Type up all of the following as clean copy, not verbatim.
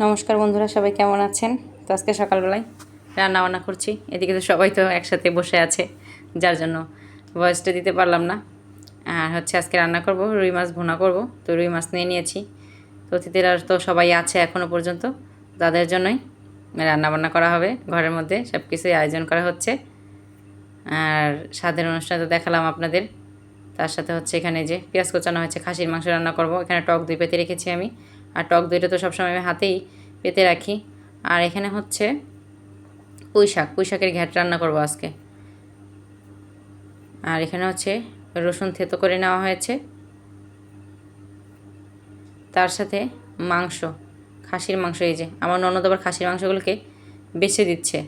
নমস্কার বন্ধুরা, সবাই কেমন আছেন? তো আজকে সকালবেলায় রান্না বান্না করছি। এদিকে তো সবাই তো একসাথে বসে আছে, যার জন্য ভয়েসটা দিতে পারলাম না। আর আজকে রান্না করব রুই মাছ ভুনা করব। তো রুই মাছ নিয়ে নিয়েছি। তো অতিথিরা তো সবাই আছে এখনও পর্যন্ত, তাদের জন্যই রান্না বান্না করা হবে। ঘরের মধ্যে সব কিছুই আয়োজন করা হচ্ছে। আর স্বাদের অনুষ্ঠান তো দেখালাম আপনাদের। তার সাথে এখানে যে পেঁয়াজ কোচানো হয়েছে, খাসির মাংস রান্না করব। এখানে টক দই পেতে রেখেছি আমি। আর টক দইটা তো সবসময় আমি হাতেই পেতে রাখি। আর এখানে পুঁই শাকের ঘ্যাট রান্না করব আজকে। আর এখানে রসুন থেতো করে নেওয়া হয়েছে। তার সাথে মাংস, খাসির মাংস। এই যে আমার ননদ আবার খাসির মাংসগুলোকে বেছে দিচ্ছে।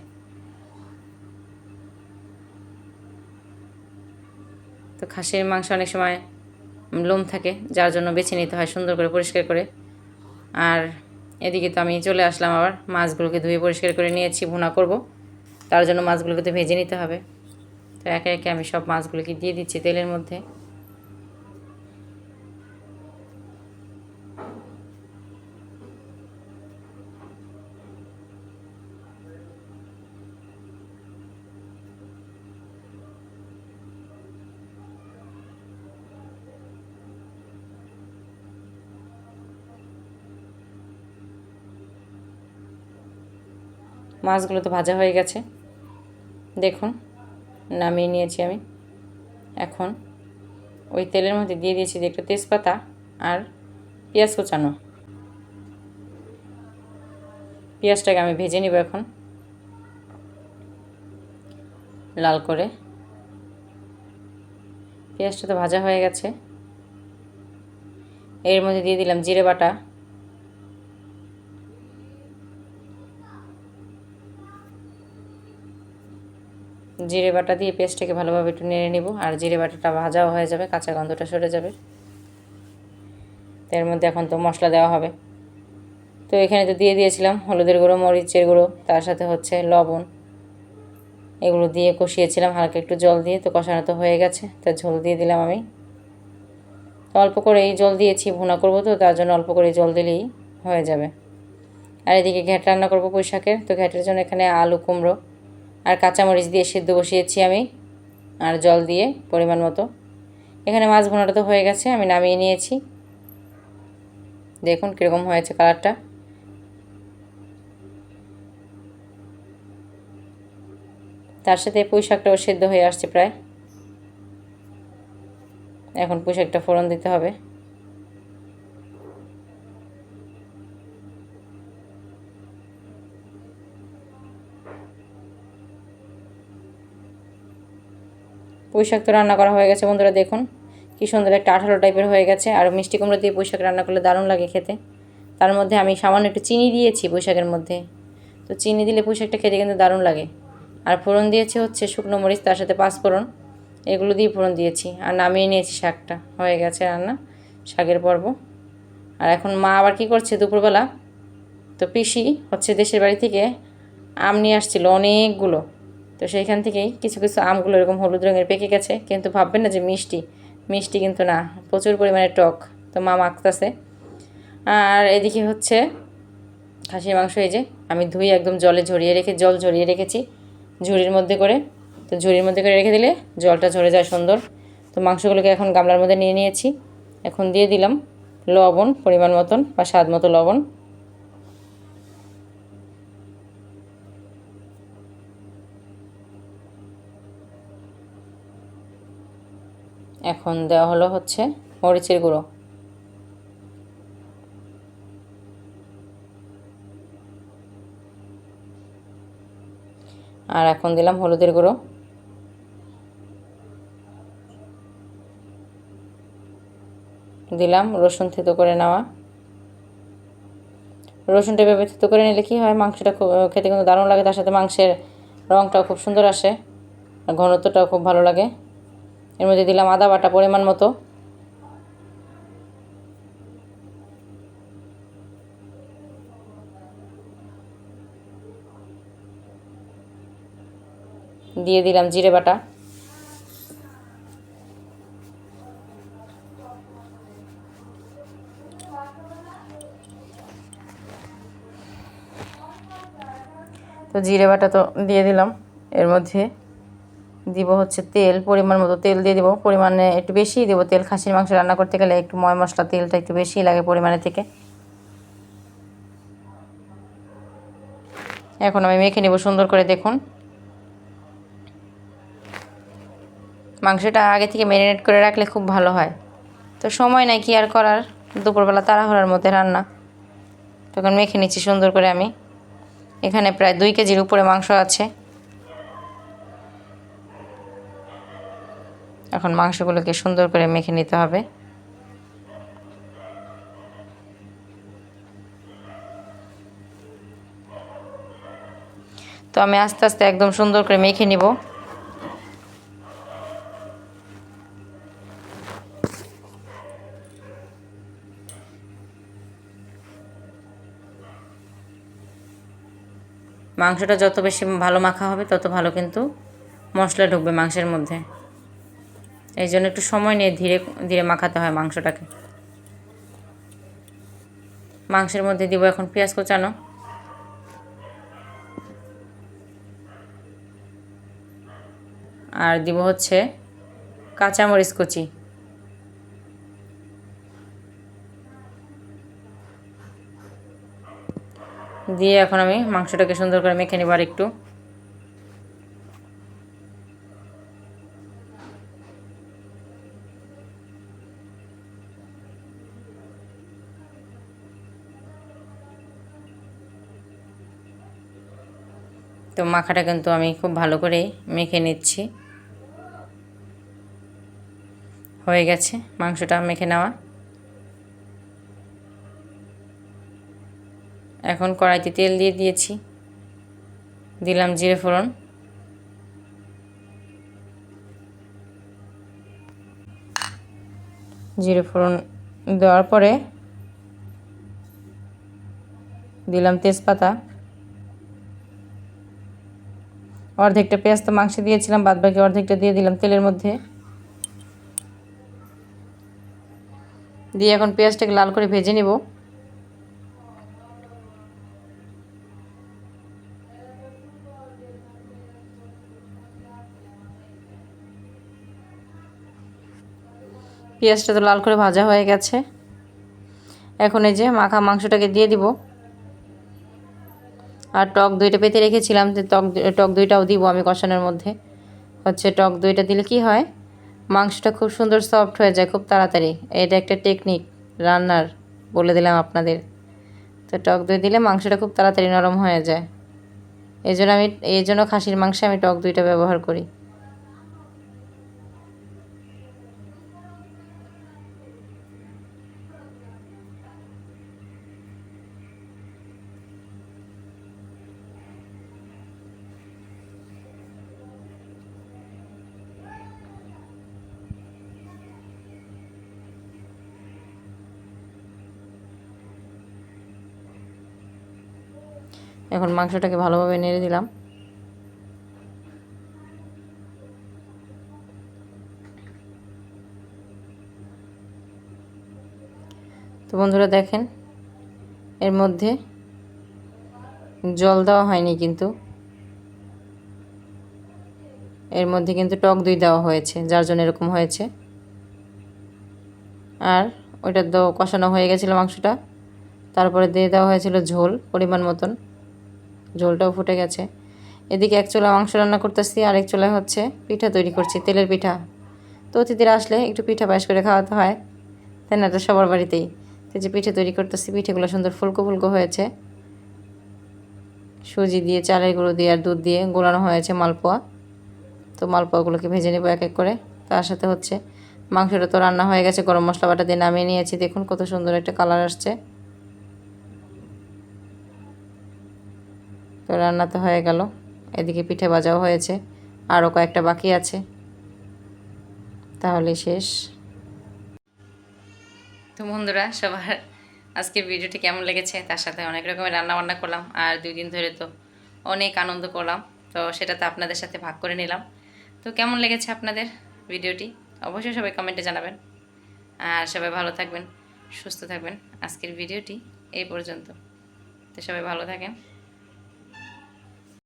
তো খাসির মাংস অনেক সময় লোম থাকে, যার জন্য বেছে নিতে হয় সুন্দর করে পরিষ্কার করে। আর এদিকে তো আমি চলে আসলাম, আবার মাছগুলোকে ধুয়ে পরিষ্কার করে নিয়েছি, ভুনা করব। তার জন্য মাছগুলোকে তো ভেজে নিতে হবে। তো একে একে আমি সব মাছগুলোকে দিয়ে দিচ্ছি তেলের মধ্যে। মাছগুলো তো ভাজা হয়ে গেছে, দেখুন নামিয়ে নিয়েছি আমি। এখন ওই তেলের মধ্যে দিয়ে দিয়েছি যে একটু তেজপাতা আর পেঁয়াজ কুচানো। পেঁয়াজটাকে আমি ভেজে নিব এখন লাল করে। পেঁয়াজটা তো ভাজা হয়ে গেছে। এর মধ্যে দিয়ে দিলাম জিরে বাটা, জিরে বাটা দিয়ে পেঁয়াজটাকে ভালোভাবে একটু নেড়ে নেব। আর জিরে বাটাটা ভাজাও হয়ে যাবে, কাঁচা গন্ধটা সরে যাবে। এর মধ্যে এখন তো মশলা দেওয়া হবে। তো এখানে তো দিয়ে দিয়েছিলাম হলুদের গুঁড়ো, মরিচের গুঁড়ো, তার সাথে লবণ। এগুলো দিয়ে কষিয়েছিলাম হালকা একটু জল দিয়ে। তো কষানো তো হয়ে গেছে, তো ঝোল দিয়ে দিলাম আমি। তো অল্প করেই জল দিয়েছি, ভুনা করবো তো তার জন্য অল্প করে জল দিলেই হয়ে যাবে। আর এদিকে ঘ্যাট রান্না করবো পুঁই শাকের। তো ঘ্যাটের জন্য এখানে আলু, কুমড়ো আর কাঁচামরিচ দিয়ে সিদ্ধ বসিয়েছি আমি, আর জল দিয়ে পরিমাণ মতো। এখানে মাছ ভুনাটা তো হয়ে গেছে, আমি নামিয়ে নিয়েছি। দেখুন কীরকম হয়েছে কালারটা। তার সাথে পুঁই শাকটাও সেদ্ধ হয়ে আসছে প্রায়। এখন পুঁই শাকটা ফোড়ন দিতে হবে। পুঁই শাক তো রান্না করা হয়ে গেছে বন্ধুরা, দেখুন কি সুন্দর একটা আঠালো টাইপের হয়ে গেছে। আর মিষ্টি কুমড়ো দিয়ে পুঁই শাক রান্না করলে দারুণ লাগে খেতে। তার মধ্যে আমি সামান্য একটু চিনি দিয়েছি পুঁই শাকের মধ্যে। তো চিনি দিলে পুঁই শাকটা খেতে কিন্তু দারুণ লাগে। আর ফোড়ন দিয়েছি শুকনো মরিচ, তার সাথে পাঁচফোড়ন, এগুলো দিয়ে ফোড়ন দিয়েছি। আর নামিয়ে নিয়েছি, শাকটা হয়ে গেছে রান্না, শাকের পর্ব। আর এখন মা আবার কী করছে দুপুরবেলা, তো পিসি দেশের বাড়ি থেকে আম নিয়ে আসছিল অনেকগুলো। তো সেইখান থেকেই কিছু কিছু আমগুলো এরকম হলুদ রঙের পেকে গেছে, কিন্তু ভাববেন না যে মিষ্টি, মিষ্টি কিন্তু না, প্রচুর পরিমাণে টক। তো মা মাখতেছে। আর এদিকে খাসির মাংস, এই যে আমি ধুয়ে একদম জল ঝরিয়ে রেখেছি ঝুড়ির মধ্যে করে। তো ঝুড়ির মধ্যে করে রেখে দিলে জলটা ঝরে যায় সুন্দর। তো মাংসগুলোকে এখন গামলার মধ্যে নিয়ে নিয়েছি। এখন দিয়ে দিলাম লবণ পরিমাণ মতন বা স্বাদ মতো লবণ। এখন দেওয়া হলো মরিচের গুঁড়ো। আর এখন দিলাম হলুদের গুঁড়ো। দিলাম রসুন থেতো করে নেওয়া। রসুনটা এভাবে থেতো করে নিলে কী হয়, মাংসটা খুব খেতে কিন্তু দারুণ লাগে। তার সাথে মাংসের রঙটাও খুব সুন্দর আসে, আর ঘনত্বটাও খুব ভালো লাগে। এর মধ্যে দিলাম আদা বাটা পরিমাণ মতো। দিয়ে দিলাম জিরে বাটা। তো জিরে বাটা তো দিয়ে দিলাম। এর মধ্যে দিব হচ্ছে তেল, পরিমাণ মতো তেল দিয়ে দিব। পরিমাণে একটু বেশিই দেবো তেল, খাসির মাংস রান্না করতে গেলে একটু ময় মশলা তেলটা একটু বেশিই লাগে পরিমাণে থেকে। এখন আমি মেখে নেব সুন্দর করে। দেখুন মাংসটা আগে থেকে ম্যারিনেট করে রাখলে খুব ভালো হয়। তো সময় নাই কি আর করার, দুপুরবেলা তাড়াহুড়ার মধ্যে রান্না। তখন মেখে নিচ্ছি সুন্দর করে আমি। এখানে প্রায় 2 কেজির উপরে মাংস আছে। এখন মাংসগুলোকে সুন্দর করে মেখে নিতে হবে। তো আমি আস্তে আস্তে একদম সুন্দর করে মেখে নিব। মাংসটা যত বেশি ভালো মাখা হবে তত ভালো কিন্তু মশলা ঢুকবে মাংসের মধ্যে। এই জন্য একটু সময় নিয়ে ধীরে ধীরে মাখাতে হয় মাংসটাকে। মাংসের মধ্যে দিব এখন পেঁয়াজ কুচানো, আর দিব হচ্ছে কাঁচামরিচ কুচি, দিয়ে এখন আমি মাংসটাকে সুন্দর করে মেখে নেব আর একটু। তো মাখাটা কিন্তু আমি খুব ভালো করে মেখে নিচ্ছি। হয়ে গেছে মাংসটা মেখে নেওয়া। এখন কড়াইতে তেল দিয়ে দিয়েছি, দিলাম জিরে ফোড়ন, জিরে ফোড়ন দেওয়ার পরে দিলাম তেজপাতা। অর্ধেকটা পেঁয়াজ তো মাংসে দিয়েছিলাম, বাদ বাকি অর্ধেকটা দিয়ে দিলাম তেলের মধ্যে। দিয়ে এখন পেঁয়াজটাকে লাল করে ভেজে নেব। পেঁয়াজটা তো লাল করে ভাজা হয়ে গেছে। এখন এই যে মাখা মাংসটাকে দিয়ে দিব। আর টক দইটা পেতে রেখেছিলাম, যে টক দইটাও দিব আমি কষানোর মধ্যে। হচ্ছে টক দইটা দিলে কি হয়, মাংসটা খুব সুন্দর সফট হয়ে যায় খুব তাড়াতাড়ি। এটা একটা টেকনিক রান্নার, বলে দিলাম আপনাদের। তো টক দই দিলে মাংসটা খুব তাড়াতাড়ি নরম হয়ে যায়। এই জন্য খাসির মাংসে আমি টক দইটা ব্যবহার করি। এখন মাংসটাকে ভালোভাবে নেড়ে দিলাম। তো বন্ধুরা দেখেন, এর মধ্যে জল দেওয়া হয়নি, কিন্তু এর মধ্যে কিন্তু টক দই দেওয়া হয়েছে, যার জন্য এরকম হয়েছে। আর ওইটা তো কষানো হয়ে গেছিলো মাংসটা, তারপরে দিয়ে দেওয়া হয়েছিল ঝোল পরিমাণ মতন, ঝোলটাও ফুটে গেছে। এদিকে এক চুলা মাংস রান্না করতেছি, আর এক চুলায় হচ্ছে পিঠা তৈরি করছি, তেলের পিঠা। তো অতিথিরা আসলে একটু পিঠা পায়েস করে খাওয়াতে হয়, তাই না? তো সবার বাড়িতেই। তো যে পিঠে তৈরি করতেছি, পিঠেগুলো সুন্দর ফুলকো ফুলকো হয়েছে। সুজি দিয়ে, চালের গুঁড়ো দিয়ে আর দুধ দিয়ে গোলানো হয়েছে মালপোয়া। তো মালপোয়াগুলোকে ভেজে নেব এক এক করে। তার সাথে হচ্ছে মাংসটা তো রান্না হয়ে গেছে, গরম মশলা বাটা দিয়ে নামিয়ে নিয়েছি। দেখুন কত সুন্দর একটা কালার আসছে। তো রান্না তো হয়ে গেল। এদিকে পিঠে ভাজাও হয়েছে, আরও কয়েকটা বাকি আছে, তাহলে শেষ। তো বন্ধুরা, সবার আজকের ভিডিওটি কেমন লেগেছে? তার সাথে অনেক রকমের রান্না বান্না করলাম, আর 2 দিন ধরে তো অনেক আনন্দ করলাম। তো সেটা তো আপনাদের সাথে ভাগ করে নিলাম। তো কেমন লেগেছে আপনাদের ভিডিওটি অবশ্যই সবাই কমেন্টে জানাবেন। আর সবাই ভালো থাকবেন, সুস্থ থাকবেন। আজকের ভিডিওটি এই পর্যন্ত। তো সবাই ভালো থাকেন।